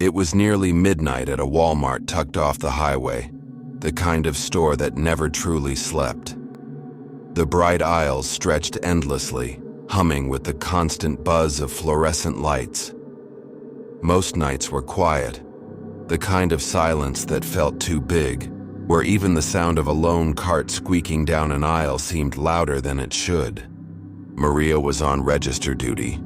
It was nearly midnight at a Walmart tucked off the highway, the kind of store that never truly slept. The bright aisles stretched endlessly, humming with the constant buzz of fluorescent lights. Most nights were quiet, the kind of silence that felt too big, where even the sound of a lone cart squeaking down an aisle seemed louder than it should. Maria was on register duty.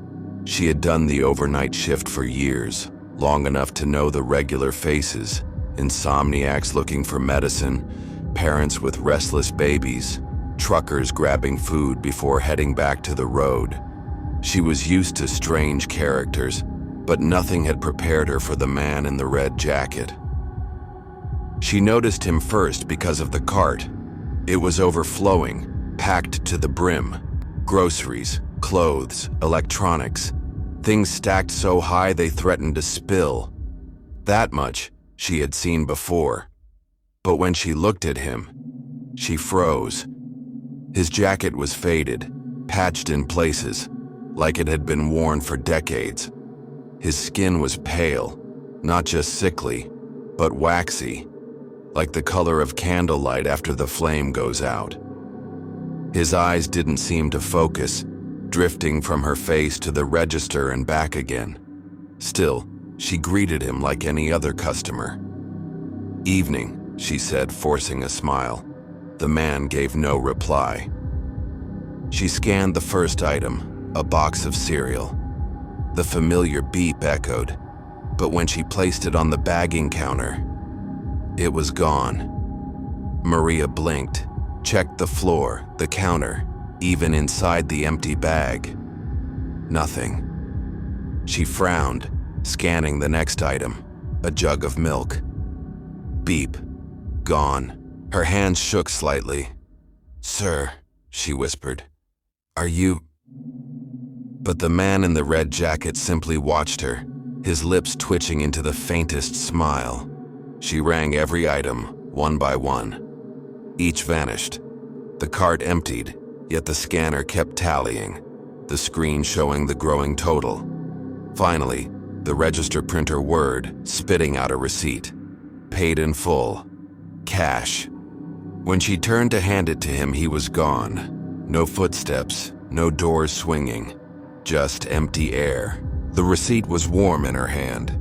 She had done the overnight shift for years, long enough to know the regular faces, insomniacs looking for medicine, parents with restless babies, truckers grabbing food before heading back to the road. She was used to strange characters, but nothing had prepared her for the man in the red jacket. She noticed him first because of the cart. It was overflowing, packed to the brim. Groceries, clothes, electronics, things stacked so high they threatened to spill. That much she had seen before. But when she looked at him, she froze. His jacket was faded, patched in places, like it had been worn for decades. His skin was pale, not just sickly, but waxy, like the color of candlelight after the flame goes out. His eyes didn't seem to focus, drifting from her face to the register and back again. Still, she greeted him like any other customer. "Evening," she said, forcing a smile. The man gave no reply. She scanned the first item, a box of cereal. The familiar beep echoed, but when she placed it on the bagging counter, it was gone. Maria blinked, checked the floor, the counter, even inside the empty bag. Nothing. She frowned, scanning the next item, a jug of milk. Beep. Gone. Her hands shook slightly. "Sir," she whispered, "are you—" But the man in the red jacket simply watched her, his lips twitching into the faintest smile. She rang every item, one by one. Each vanished. The cart emptied, yet the scanner kept tallying, the screen showing the growing total. Finally, the register printer whirred, spitting out a receipt. Paid in full. Cash. When she turned to hand it to him, he was gone. No footsteps, no doors swinging, just empty air. The receipt was warm in her hand.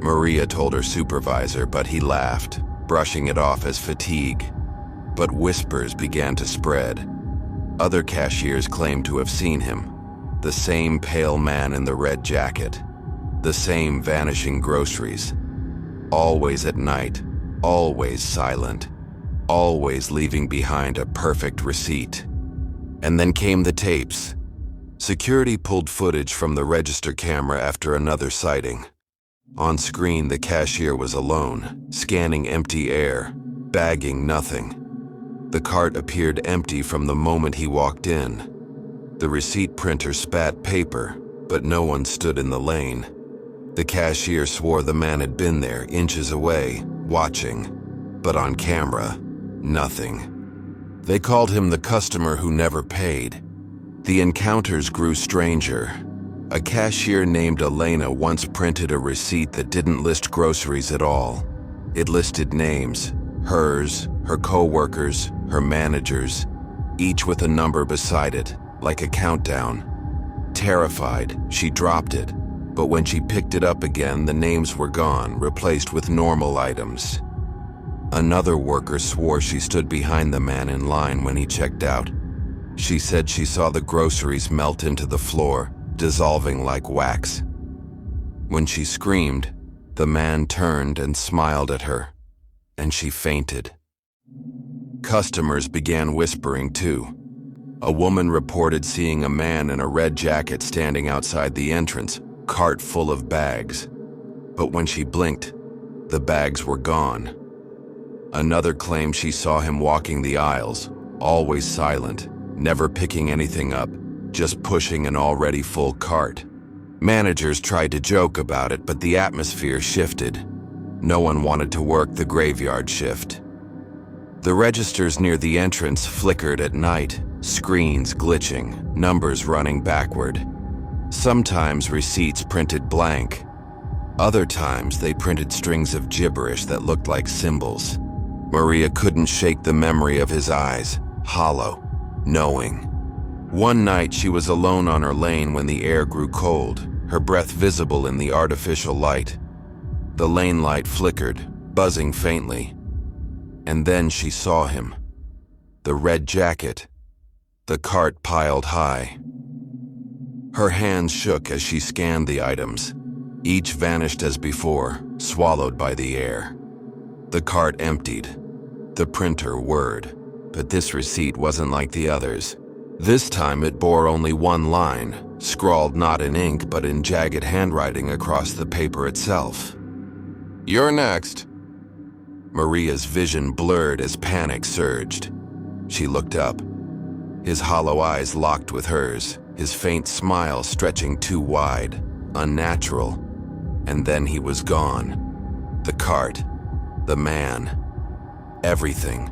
Maria told her supervisor, but he laughed, brushing it off as fatigue. But whispers began to spread. Other cashiers claimed to have seen him. The same pale man in the red jacket. The same vanishing groceries. Always at night, always silent, always leaving behind a perfect receipt. And then came the tapes. Security pulled footage from the register camera after another sighting. On screen, the cashier was alone, scanning empty air, bagging nothing. The cart appeared empty from the moment he walked in. The receipt printer spat paper, but no one stood in the lane. The cashier swore the man had been there, inches away, watching. But on camera, nothing. They called him the customer who never paid. The encounters grew stranger. A cashier named Elena once printed a receipt that didn't list groceries at all. It listed names, hers, her co-workers, her managers, each with a number beside it, like a countdown. Terrified, she dropped it, but when she picked it up again, the names were gone, replaced with normal items. Another worker swore she stood behind the man in line when he checked out. She said she saw the groceries melt into the floor, dissolving like wax. When she screamed, the man turned and smiled at her, and she fainted. Customers began whispering too. A woman reported seeing a man in a red jacket standing outside the entrance, cart full of bags. But when she blinked, the bags were gone. Another claimed she saw him walking the aisles, always silent, never picking anything up, just pushing an already full cart. Managers tried to joke about it, but the atmosphere shifted. No one wanted to work the graveyard shift. The registers near the entrance flickered at night, screens glitching, numbers running backward. Sometimes receipts printed blank. Other times, they printed strings of gibberish that looked like symbols. Maria couldn't shake the memory of his eyes, hollow, knowing. One night, she was alone on her lane when the air grew cold, her breath visible in the artificial light. The lane light flickered, buzzing faintly. And then she saw him. The red jacket. The cart piled high. Her hands shook as she scanned the items. Each vanished as before, swallowed by the air. The cart emptied. The printer whirred. But this receipt wasn't like the others. This time it bore only one line, scrawled not in ink but in jagged handwriting across the paper itself. "You're next." Maria's vision blurred as panic surged. She looked up. His hollow eyes locked with hers, his faint smile stretching too wide, unnatural. And then he was gone. The cart, the man, everything.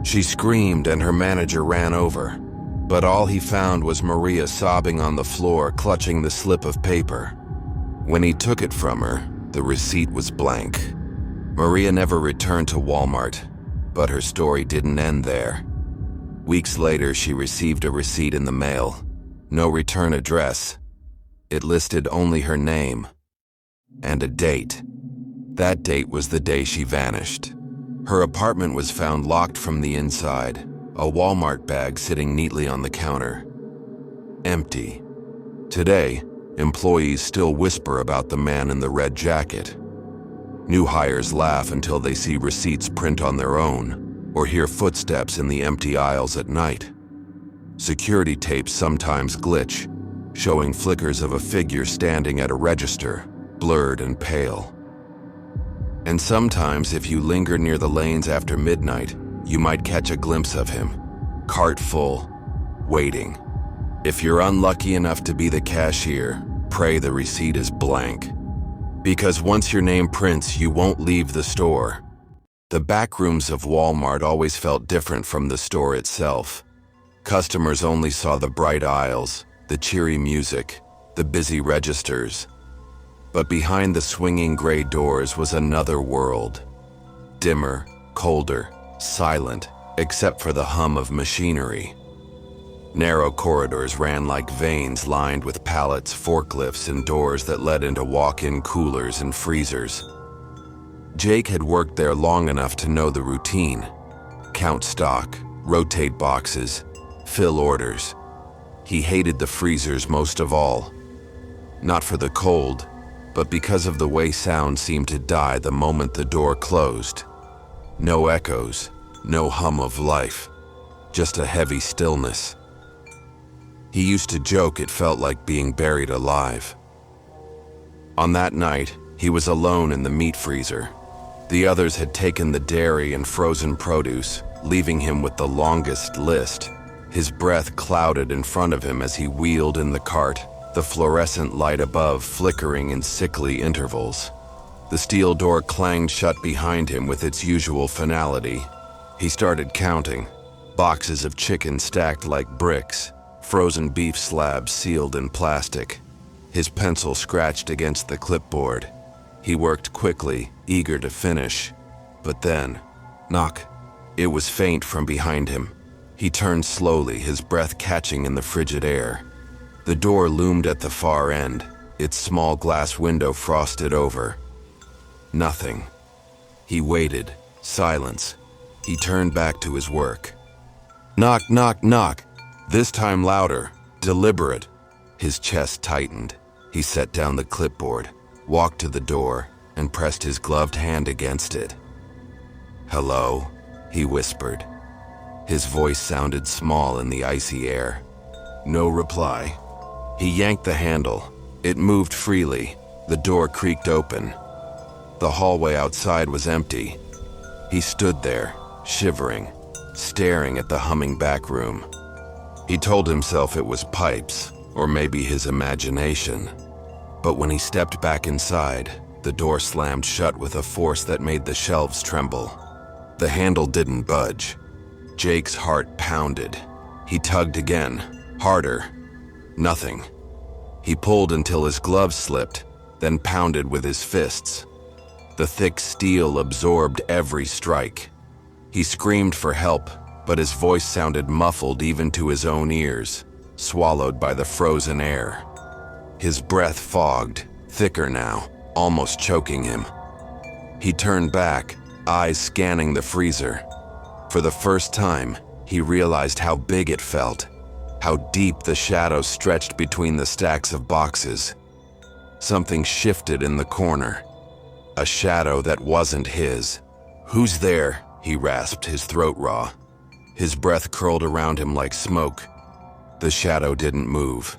She screamed and her manager ran over. But all he found was Maria sobbing on the floor, clutching the slip of paper. When he took it from her, the receipt was blank. Maria never returned to Walmart, but her story didn't end there. Weeks later, she received a receipt in the mail. No return address. It listed only her name and a date. That date was the day she vanished. Her apartment was found locked from the inside, a Walmart bag sitting neatly on the counter. Empty. Today, employees still whisper about the man in the red jacket. New hires laugh until they see receipts print on their own, or hear footsteps in the empty aisles at night. Security tapes sometimes glitch, showing flickers of a figure standing at a register, blurred and pale. And sometimes, if you linger near the lanes after midnight, you might catch a glimpse of him, cart full, waiting. If you're unlucky enough to be the cashier, pray the receipt is blank. Because once your name prints, you won't leave the store. The back rooms of Walmart always felt different from the store itself. Customers only saw the bright aisles, the cheery music, the busy registers. But behind the swinging gray doors was another world. Dimmer, colder, silent, except for the hum of machinery. Narrow corridors ran like veins lined with pallets, forklifts, and doors that led into walk-in coolers and freezers. Jake had worked there long enough to know the routine. Count stock, rotate boxes, fill orders. He hated the freezers most of all. Not for the cold, but because of the way sound seemed to die the moment the door closed. No echoes, no hum of life, just a heavy stillness. He used to joke it felt like being buried alive. On that night, he was alone in the meat freezer. The others had taken the dairy and frozen produce, leaving him with the longest list. His breath clouded in front of him as he wheeled in the cart, the fluorescent light above flickering in sickly intervals. The steel door clanged shut behind him with its usual finality. He started counting. Boxes of chicken stacked like bricks, frozen beef slabs sealed in plastic. His pencil scratched against the clipboard. He worked quickly, eager to finish. But then, knock. It was faint from behind him. He turned slowly, his breath catching in the frigid air. The door loomed at the far end, its small glass window frosted over. Nothing. He waited. Silence. He turned back to his work. Knock, knock, knock. This time louder, deliberate. His chest tightened. He set down the clipboard, walked to the door, and pressed his gloved hand against it. "Hello," he whispered. His voice sounded small in the icy air. No reply. He yanked the handle. It moved freely. The door creaked open. The hallway outside was empty. He stood there, shivering, staring at the humming back room. He told himself it was pipes, or maybe his imagination. But when he stepped back inside, the door slammed shut with a force that made the shelves tremble. The handle didn't budge. Jake's heart pounded. He tugged again, harder. Nothing. He pulled until his gloves slipped, then pounded with his fists. The thick steel absorbed every strike. He screamed for help, but his voice sounded muffled even to his own ears, swallowed by the frozen air. His breath fogged, thicker now, almost choking him. He turned back, eyes scanning the freezer. For the first time, he realized how big it felt, how deep the shadows stretched between the stacks of boxes. Something shifted in the corner, a shadow that wasn't his. "Who's there?" he rasped, his throat raw. His breath curled around him like smoke. The shadow didn't move.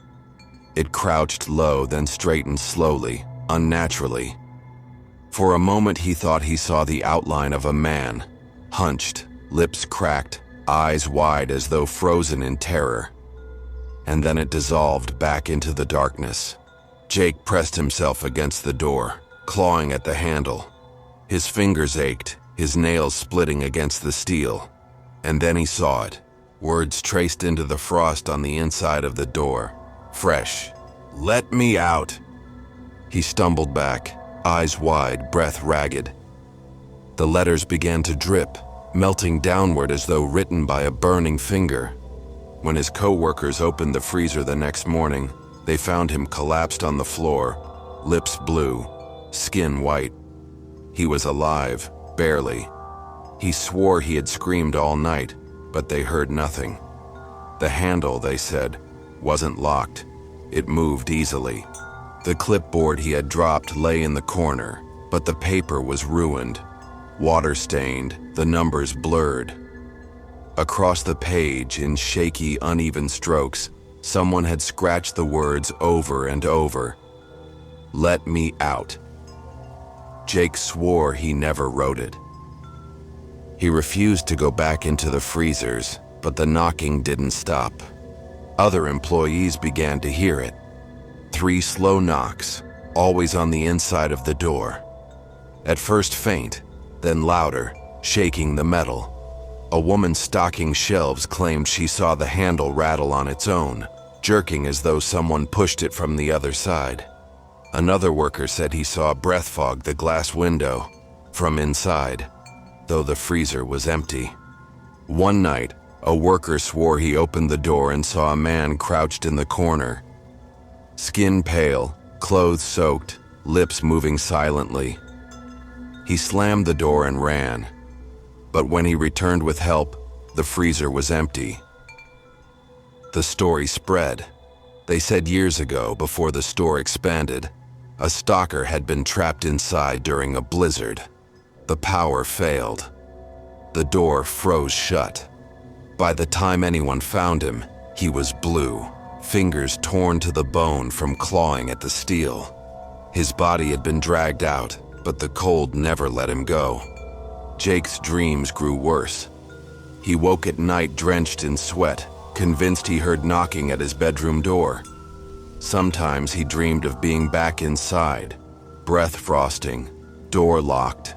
It crouched low, then straightened slowly, unnaturally. For a moment he thought he saw the outline of a man, hunched, lips cracked, eyes wide as though frozen in terror. And then it dissolved back into the darkness. Jake pressed himself against the door, clawing at the handle. His fingers ached, his nails splitting against the steel. And then he saw it, words traced into the frost on the inside of the door. Fresh. "Let me out." He stumbled back, eyes wide, breath ragged. The letters began to drip, melting downward as though written by a burning finger. When his co-workers opened the freezer the next morning, they found him collapsed on the floor, lips blue, skin white. He was alive, barely. He swore he had screamed all night, but they heard nothing. The handle, they said, wasn't locked. It moved easily. The clipboard he had dropped lay in the corner, but the paper was ruined, water-stained, the numbers blurred. Across the page, in shaky, uneven strokes, someone had scratched the words over and over. "Let me out." Jake swore he never wrote it. He refused to go back into the freezers, but the knocking didn't stop. Other employees began to hear it. 3 slow knocks, always on the inside of the door. At first faint, then louder, shaking the metal. A woman stocking shelves claimed she saw the handle rattle on its own, jerking as though someone pushed it from the other side. Another worker said he saw breath fog the glass window from inside, though the freezer was empty. One night, a worker swore he opened the door and saw a man crouched in the corner. Skin pale, clothes soaked, lips moving silently. He slammed the door and ran. But when he returned with help, the freezer was empty. The story spread. They said years ago, before the store expanded, a stalker had been trapped inside during a blizzard. The power failed. The door froze shut. By the time anyone found him, he was blue, fingers torn to the bone from clawing at the steel. His body had been dragged out, but the cold never let him go. Jake's dreams grew worse. He woke at night drenched in sweat, convinced he heard knocking at his bedroom door. Sometimes he dreamed of being back inside, breath frosting, door locked.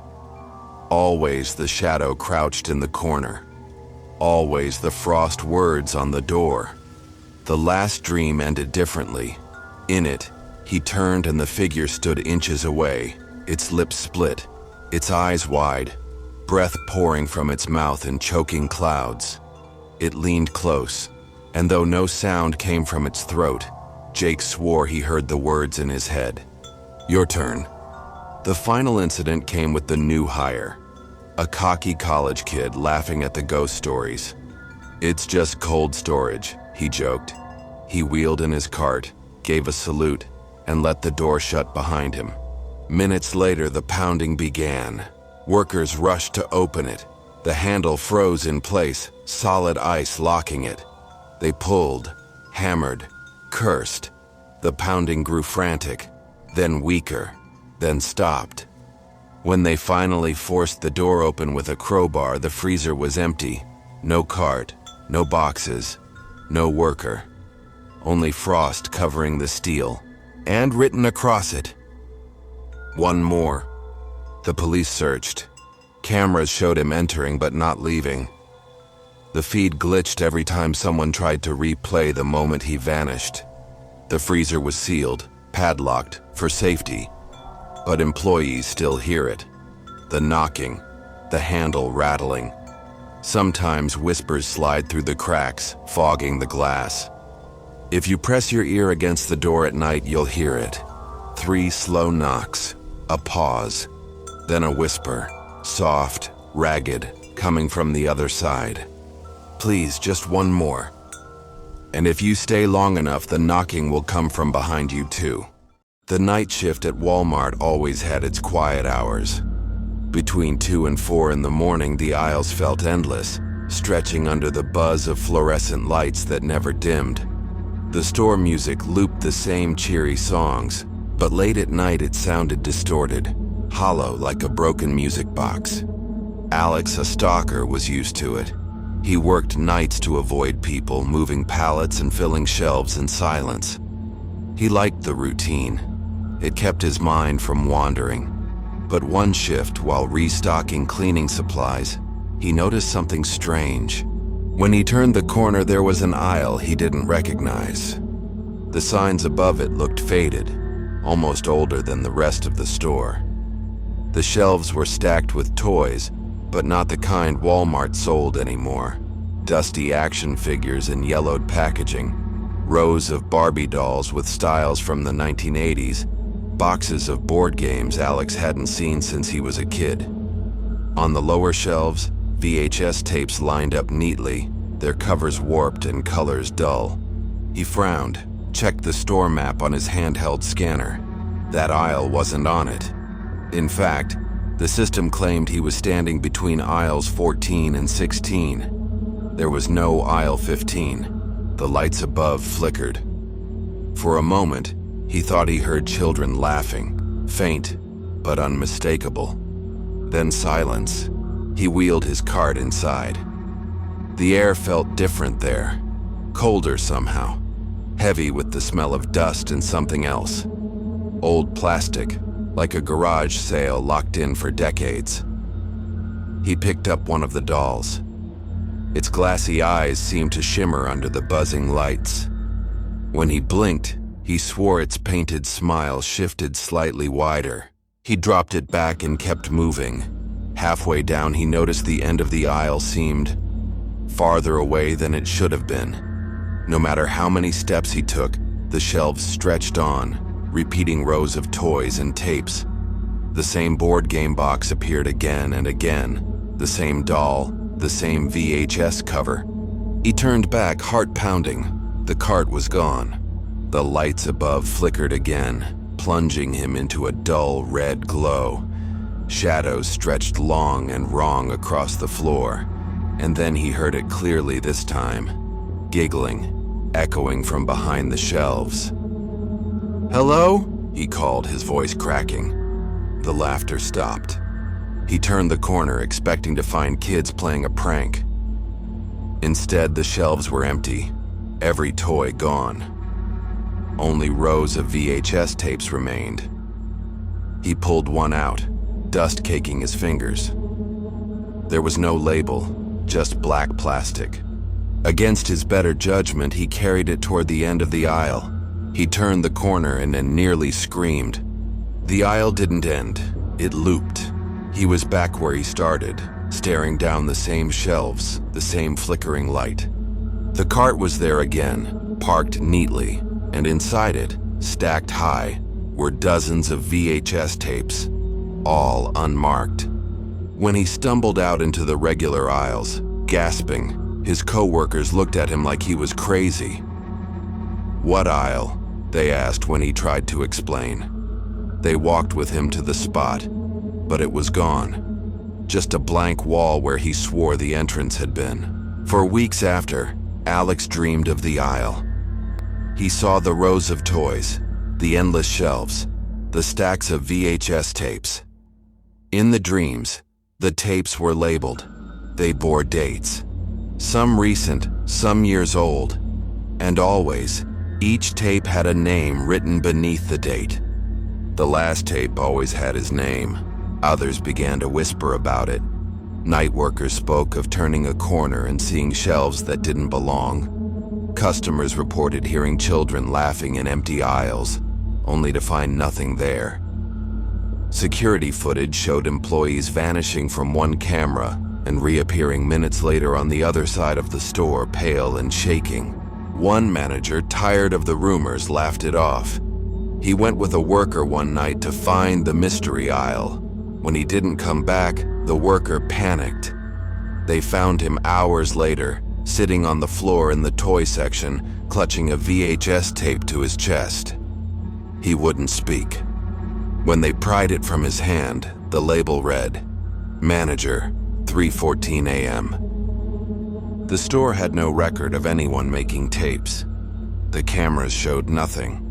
Always the shadow crouched in the corner. Always the frost words on the door. The last dream ended differently. In it, he turned and the figure stood inches away, its lips split, its eyes wide, breath pouring from its mouth in choking clouds. It leaned close, and though no sound came from its throat, Jake swore he heard the words in his head. "Your turn." The final incident came with the new hire, a cocky college kid laughing at the ghost stories. "It's just cold storage," he joked. He wheeled in his cart, gave a salute, and let the door shut behind him. Minutes later, the pounding began. Workers rushed to open it. The handle froze in place, solid ice locking it. They pulled, hammered, cursed. The pounding grew frantic, then weaker, then stopped. When they finally forced the door open with a crowbar, the freezer was empty. No cart, no boxes, no worker. Only frost covering the steel, and written across it, "One more." The police searched. Cameras showed him entering but not leaving. The feed glitched every time someone tried to replay the moment he vanished. The freezer was sealed, padlocked, for safety, but employees still hear it. The knocking, the handle rattling. Sometimes whispers slide through the cracks, fogging the glass. If you press your ear against the door at night, you'll hear it. 3 slow knocks, a pause, then a whisper, soft, ragged, coming from the other side. Please, just one more. And if you stay long enough, the knocking will come from behind you too. The night shift at Walmart always had its quiet hours. Between 2 and 4 in the morning, the aisles felt endless, stretching under the buzz of fluorescent lights that never dimmed. The store music looped the same cheery songs, but late at night it sounded distorted, hollow like a broken music box. Alex, a stalker, was used to it. He worked nights to avoid people, moving pallets and filling shelves in silence. He liked the routine. It kept his mind from wandering. But one shift, while restocking cleaning supplies, he noticed something strange. When he turned the corner, there was an aisle he didn't recognize. The signs above it looked faded, almost older than the rest of the store. The shelves were stacked with toys, but not the kind Walmart sold anymore. Dusty action figures in yellowed packaging, rows of Barbie dolls with styles from the 1980s, boxes of board games Alex hadn't seen since he was a kid. On the lower shelves, VHS tapes lined up neatly, their covers warped and colors dull. He frowned, checked the store map on his handheld scanner. That aisle wasn't on it. In fact, the system claimed he was standing between aisles 14 and 16. There was no aisle 15. The lights above flickered. For a moment, he thought he heard children laughing, faint but unmistakable. Then silence. He wheeled his cart inside. The air felt different there, colder somehow, heavy with the smell of dust and something else. Old plastic, like a garage sale locked in for decades. He picked up one of the dolls. Its glassy eyes seemed to shimmer under the buzzing lights. When he blinked, he swore its painted smile shifted slightly wider. He dropped it back and kept moving. Halfway down, he noticed the end of the aisle seemed farther away than it should have been. No matter how many steps he took, the shelves stretched on, repeating rows of toys and tapes. The same board game box appeared again and again, the same doll, the same VHS cover. He turned back, heart pounding. The cart was gone. The lights above flickered again, plunging him into a dull red glow. Shadows stretched long and wrong across the floor, and then he heard it clearly this time, giggling, echoing from behind the shelves. "Hello?" he called, his voice cracking. The laughter stopped. He turned the corner, expecting to find kids playing a prank. Instead, the shelves were empty, every toy gone. Only rows of VHS tapes remained. He pulled one out, dust caking his fingers. There was no label, just black plastic. Against his better judgment, he carried it toward the end of the aisle. He turned the corner and then nearly screamed. The aisle didn't end, it looped. He was back where he started, staring down the same shelves, the same flickering light. The cart was there again, parked neatly, and inside it, stacked high, were dozens of VHS tapes, all unmarked. When he stumbled out into the regular aisles, gasping, his co-workers looked at him like he was crazy. "What aisle?" they asked when he tried to explain. They walked with him to the spot, but it was gone. Just a blank wall where he swore the entrance had been. For weeks after, Alex dreamed of the aisle. He saw the rows of toys, the endless shelves, the stacks of VHS tapes. In the dreams, the tapes were labeled. They bore dates. Some recent, some years old. And always, each tape had a name written beneath the date. The last tape always had his name. Others began to whisper about it. Night workers spoke of turning a corner and seeing shelves that didn't belong. Customers reported hearing children laughing in empty aisles, only to find nothing there. Security footage showed employees vanishing from one camera and reappearing minutes later on the other side of the store, pale and shaking. One manager, tired of the rumors, laughed it off. He went with a worker one night to find the mystery aisle. When he didn't come back, the worker panicked. They found him hours later, sitting on the floor in the toy section, clutching a VHS tape to his chest. He wouldn't speak. When they pried it from his hand, the label read, "Manager, 3:14 a.m." The store had no record of anyone making tapes. The cameras showed nothing.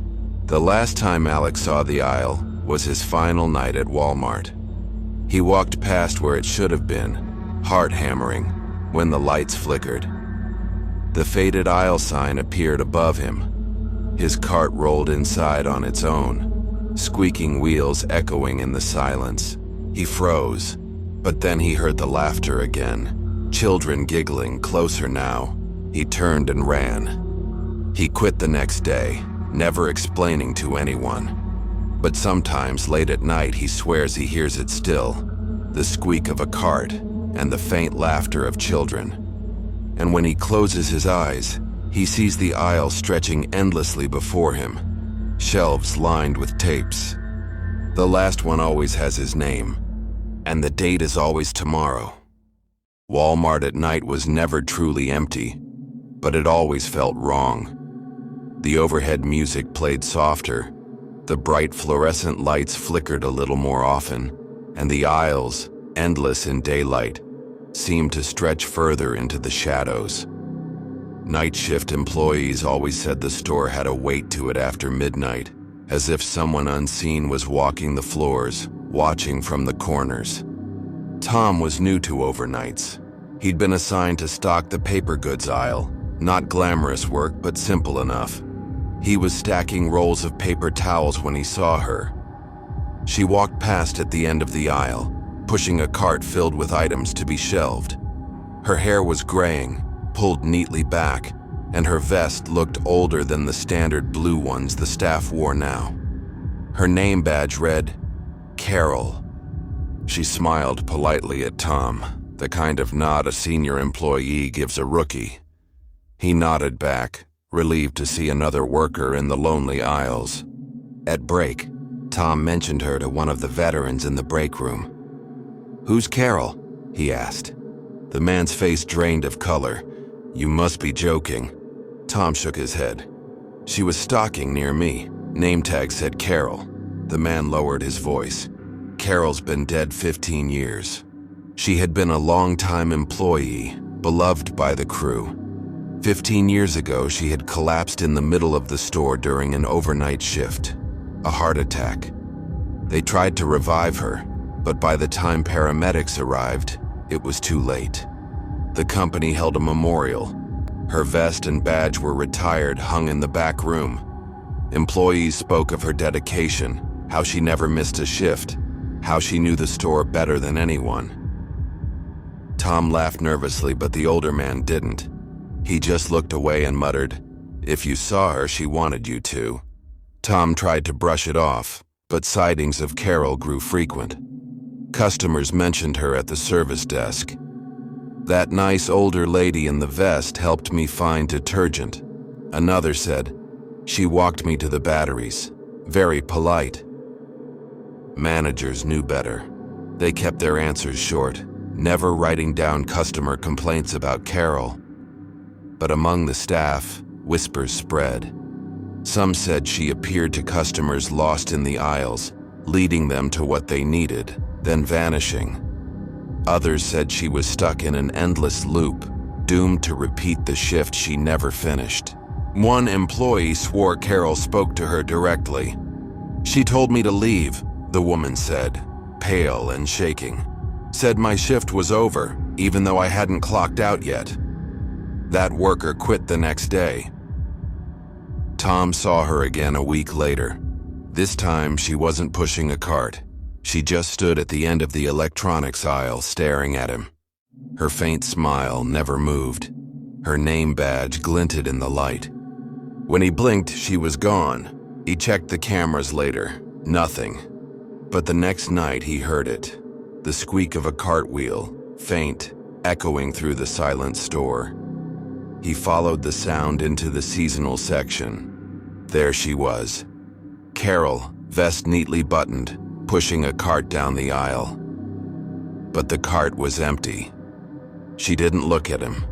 The last time Alex saw the aisle was his final night at Walmart. He walked past where it should have been, heart hammering, when the lights flickered. The faded aisle sign appeared above him. His cart rolled inside on its own, squeaking wheels echoing in the silence. He froze, but then he heard the laughter again, children giggling closer now. He turned and ran. He quit the next day, never explaining to anyone. But sometimes late at night he swears he hears it still, the squeak of a cart and the faint laughter of children. And when he closes his eyes, he sees the aisle stretching endlessly before him, shelves lined with tapes. The last one always has his name, and the date is always tomorrow. Walmart at night was never truly empty, but it always felt wrong. The overhead music played softer, the bright fluorescent lights flickered a little more often, and the aisles, endless in daylight, seemed to stretch further into the shadows. Night shift employees always said the store had a weight to it after midnight, as if someone unseen was walking the floors, watching from the corners. Tom was new to overnights. He'd been assigned to stock the paper goods aisle, not glamorous work but simple enough. He was stacking rolls of paper towels when he saw her. She walked past at the end of the aisle, pushing a cart filled with items to be shelved. Her hair was graying, pulled neatly back, and her vest looked older than the standard blue ones the staff wore now. Her name badge read, Carol. She smiled politely at Tom, the kind of nod a senior employee gives a rookie. He nodded back, relieved to see another worker in the lonely aisles. At break, Tom mentioned her to one of the veterans in the break room. "Who's Carol?" he asked. The man's face drained of color. "You must be joking." Tom shook his head. "She was stocking near me. Name tag said Carol." The man lowered his voice. "Carol's been dead 15 years. She had been a long-time employee, beloved by the crew. 15 years ago, she had collapsed in the middle of the store during an overnight shift. A heart attack. They tried to revive her, but by the time paramedics arrived, it was too late. The company held a memorial. Her vest and badge were retired, hung in the back room. Employees spoke of her dedication, how she never missed a shift, how she knew the store better than anyone." Tom laughed nervously, but the older man didn't. He just looked away and muttered, "If you saw her, she wanted you to." Tom tried to brush it off, but sightings of Carol grew frequent. Customers mentioned her at the service desk. "That nice older lady in the vest helped me find detergent." Another said, "She walked me to the batteries. Very polite." Managers knew better. They kept their answers short, never writing down customer complaints about Carol. But among the staff, whispers spread. Some said she appeared to customers lost in the aisles, leading them to what they needed, then vanishing. Others said she was stuck in an endless loop, doomed to repeat the shift she never finished. One employee swore Carol spoke to her directly. "She told me to leave," the woman said, pale and shaking. "Said my shift was over, even though I hadn't clocked out yet." That worker quit the next day. Tom saw her again a week later. This time she wasn't pushing a cart. She just stood at the end of the electronics aisle staring at him. Her faint smile never moved. Her name badge glinted in the light. When he blinked, she was gone. He checked the cameras later. Nothing. But the next night he heard it, the squeak of a cartwheel, faint, echoing through the silent store. He followed the sound into the seasonal section. There she was, Carol, vest neatly buttoned, pushing a cart down the aisle. But the cart was empty. She didn't look at him.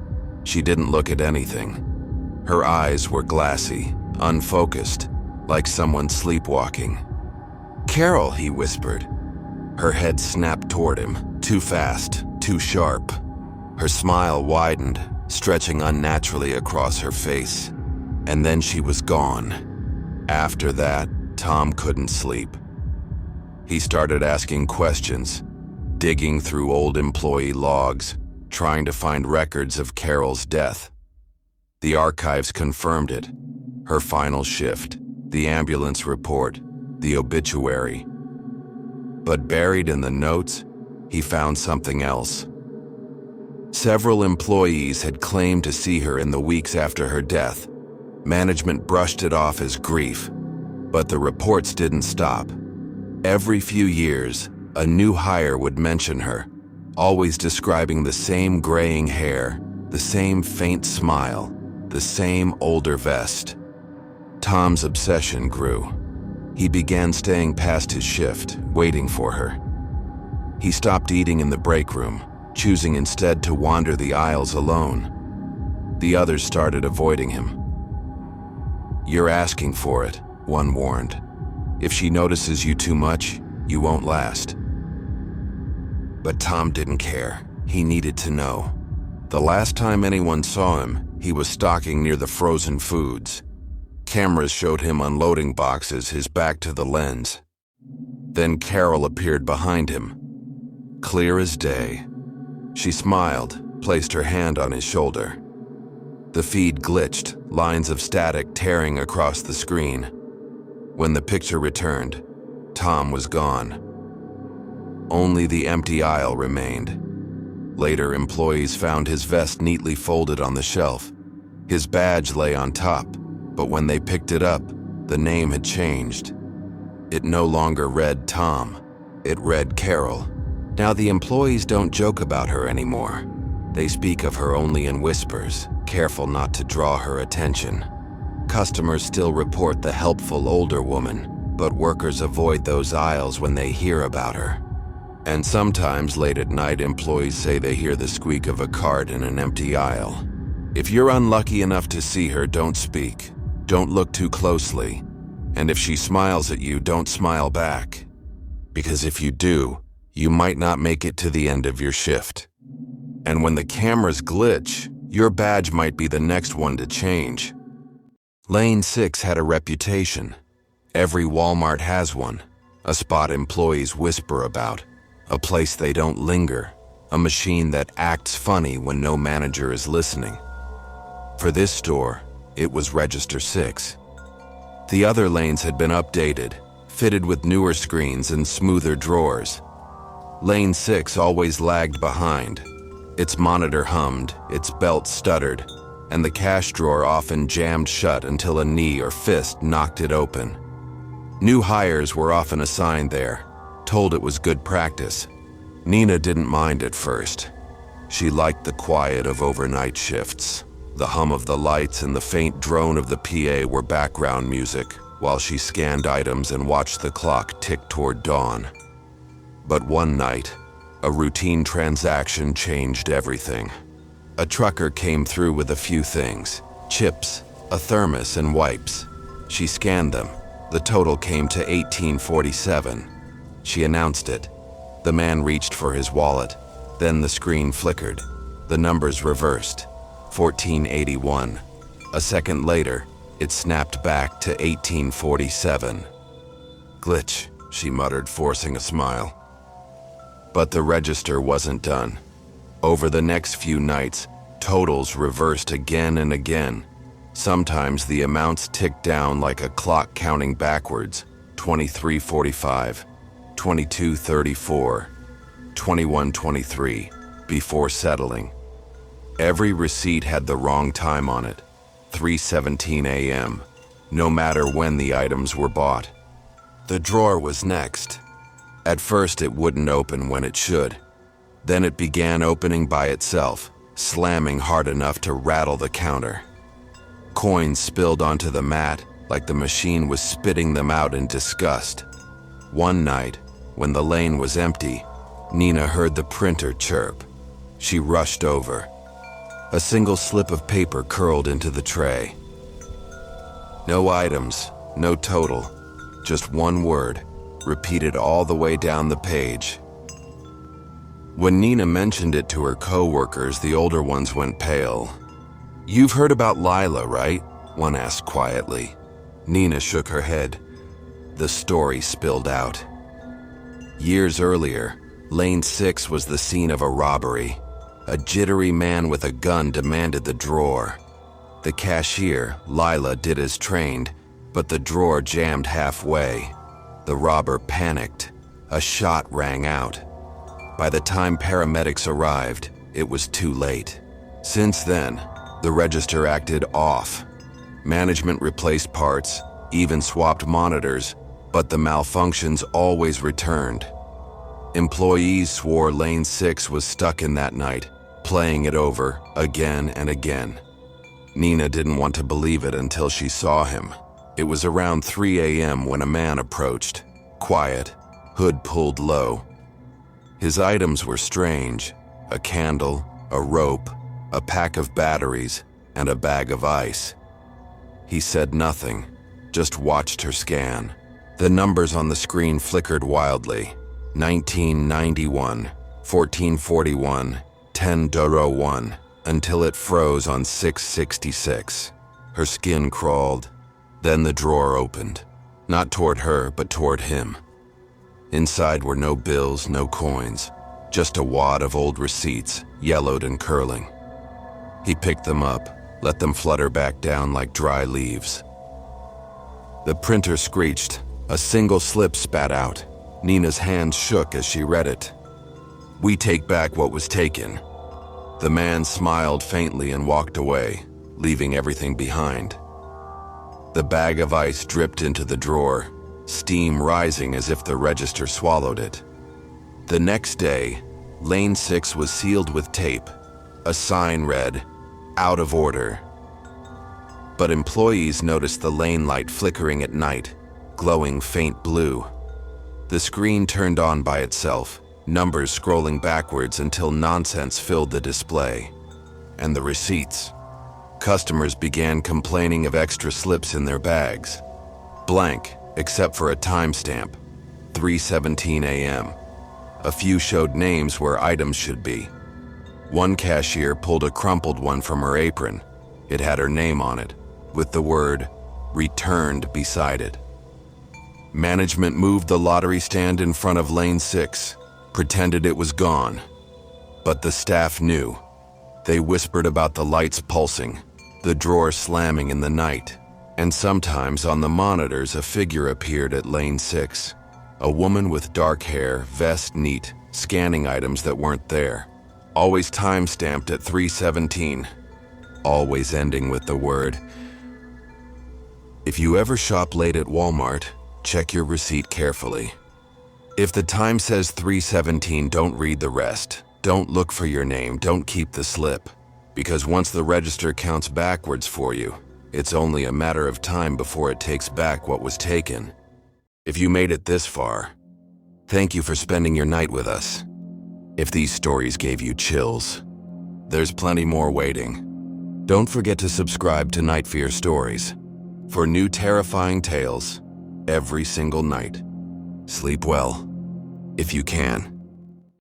She didn't look at anything. Her eyes were glassy, unfocused, like someone sleepwalking. "Carol," he whispered. Her head snapped toward him, too fast, too sharp. Her smile widened, stretching unnaturally across her face. And then she was gone. After that, Tom couldn't sleep. He started asking questions, digging through old employee logs, trying to find records of Carol's death. The archives confirmed it. Her final shift, the ambulance report, the obituary. But buried in the notes, he found something else. Several employees had claimed to see her in the weeks after her death. Management brushed it off as grief, but the reports didn't stop. Every few years, a new hire would mention her, always describing the same graying hair, the same faint smile, the same older vest. Tom's obsession grew. He began staying past his shift, waiting for her. He stopped eating in the break room, choosing instead to wander the aisles alone. The others started avoiding him. "You're asking for it," one warned. "If she notices you too much, you won't last." But Tom didn't care. He needed to know. The last time anyone saw him, he was stalking near the frozen foods. Cameras showed him unloading boxes, his back to the lens. Then Carol appeared behind him, clear as day. She smiled, placed her hand on his shoulder. The feed glitched, lines of static tearing across the screen. When the picture returned, Tom was gone. Only the empty aisle remained. Later, employees found his vest neatly folded on the shelf. His badge lay on top, but when they picked it up, the name had changed. It no longer read Tom. It read Carol. Now the employees don't joke about her anymore. They speak of her only in whispers, careful not to draw her attention. Customers still report the helpful older woman, but workers avoid those aisles when they hear about her. And sometimes late at night, employees say they hear the squeak of a cart in an empty aisle. If you're unlucky enough to see her, don't speak. Don't look too closely. And if she smiles at you, don't smile back. Because if you do, you might not make it to the end of your shift. And when the cameras glitch, your badge might be the next one to change. Lane 6 had a reputation. Every Walmart has one. A spot employees whisper about. A place they don't linger. A machine that acts funny when no manager is listening. For this store, it was Register 6. The other lanes had been updated, fitted with newer screens and smoother drawers. Lane 6 always lagged behind. Its monitor hummed, its belt stuttered, and the cash drawer often jammed shut until a knee or fist knocked it open. New hires were often assigned there, told it was good practice. Nina didn't mind at first. She liked the quiet of overnight shifts. The hum of the lights and the faint drone of the PA were background music, while she scanned items and watched the clock tick toward dawn. But one night, a routine transaction changed everything. A trucker came through with a few things: chips, a thermos, and wipes. She scanned them. The total came to $18.47. She announced it. The man reached for his wallet. Then the screen flickered. The numbers reversed. $14.81. A second later, it snapped back to $18.47. "Glitch," she muttered, forcing a smile. But the register wasn't done. Over the next few nights, totals reversed again and again. Sometimes the amounts ticked down like a clock counting backwards: 23:45, 22:34, 21:23, before settling. Every receipt had the wrong time on it: 3:17 a.m., no matter when the items were bought. The drawer was next. At first it wouldn't open when it should. Then it began opening by itself, slamming hard enough to rattle the counter. Coins spilled onto the mat like the machine was spitting them out in disgust. One night, when the lane was empty, Nina heard the printer chirp. She rushed over. A single slip of paper curled into the tray. No items, no total, just one word, repeated all the way down the page. When Nina mentioned it to her co-workers, the older ones went pale. "You've heard about Lila, right?" one asked quietly. Nina shook her head. The story spilled out. Years earlier, Lane 6 was the scene of a robbery. A jittery man with a gun demanded the drawer. The cashier, Lila, did as trained, but the drawer jammed halfway. The robber panicked. A shot rang out. By the time paramedics arrived, it was too late. Since then, the register acted off. Management replaced parts, even swapped monitors, but the malfunctions always returned. Employees swore Lane 6 was stuck in that night, playing it over again and again. Nina didn't want to believe it until she saw him. It was around 3 a.m. when a man approached, quiet, hood pulled low. His items were strange: a candle, a rope, a pack of batteries, and a bag of ice. He said nothing, just watched her scan. The numbers on the screen flickered wildly. 1991, 1441, 1001, until it froze on 666. Her skin crawled. Then the drawer opened. Not toward her, but toward him. Inside were no bills, no coins, just a wad of old receipts, yellowed and curling. He picked them up, let them flutter back down like dry leaves. The printer screeched. A single slip spat out. Nina's hands shook as she read it. "We take back what was taken." The man smiled faintly and walked away, leaving everything behind. The bag of ice dripped into the drawer, steam rising as if the register swallowed it. The next day, Lane 6 was sealed with tape. A sign read, "Out of order." But employees noticed the lane light flickering at night, glowing faint blue. The screen turned on by itself, numbers scrolling backwards until nonsense filled the display. And the receipts. Customers began complaining of extra slips in their bags. Blank, except for a timestamp, 3:17 a.m. A few showed names where items should be. One cashier pulled a crumpled one from her apron. It had her name on it, with the word "returned" beside it. Management moved the lottery stand in front of Lane 6, pretended it was gone. But the staff knew. They whispered about the lights pulsing, the drawer slamming in the night, and sometimes on the monitors a figure appeared at Lane 6. A woman with dark hair, vest neat, scanning items that weren't there. Always time-stamped at 3:17. Always ending with the word. If you ever shop late at Walmart, check your receipt carefully. If the time says 3:17, don't read the rest. Don't look for your name, don't keep the slip. Because once the register counts backwards for you, it's only a matter of time before it takes back what was taken. If you made it this far, thank you for spending your night with us. If these stories gave you chills, there's plenty more waiting. Don't forget to subscribe to Night Fear Stories for new terrifying tales every single night. Sleep well, if you can.